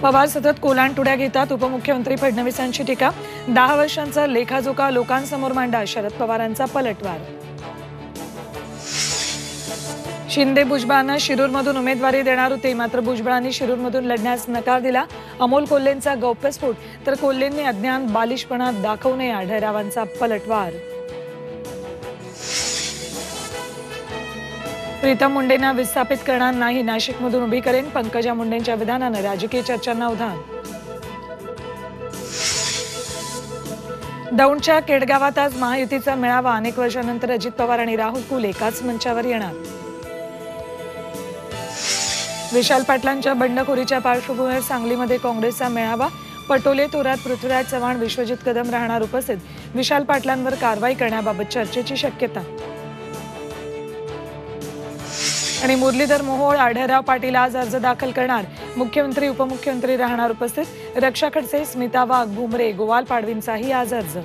पवार सतत कोलांटुड्या घेतात. उपमुख्यमंत्री फडणवीसांची टीका. 10 वर्षांचा लेखाजोखा लोकांसमोर मांडा. शरद पवारांचा पलटवार. शिंदे भुजबळांना शिरूरमधून उमेदवारी देणार होते, मात्र भुजबळांनी शिरूरमधून लढण्यास नकार दिला. अमोल कोल्हेंचा गौप्यस्फोट, तर कोल्हेंनी अज्ञान बालिशपणा दाखवू नये. आढळरावांचा पलटवार. प्रीतम मुंडेंना विस्थापित करणार नाही, नाशिकमधून उभी करेन. पंकजा मुंडेंच्या विधानानं राजकीय चर्चांना उधाण. दौंडच्या केडगावात आज महायुतीचा मेळावा. अनेक वर्षांनंतर अजित पवार आणि राहुल कुल एकाच मंचावर येणार. विशाल पाटलांच्या बंडखोरीच्या पार्श्वभूमीवर सांगलीमध्ये काँग्रेसचा मेळावा. पटोले, थोरात, पृथ्वीराज चव्हाण, विश्वजित कदम राहणार उपस्थित. विशाल पाटलांवर कारवाई करण्याबाबत चर्चेची शक्यता. आणि मुरलीधर मोहोळ, आढळराव पाटील आज अर्ज दाखल करणार. मुख्यमंत्री उपमुख्यमंत्री राहणार उपस्थित. रक्षा खडसे, स्मिता वाघ, भुमरे, गोवाल पाडवींचाही आज अर्ज.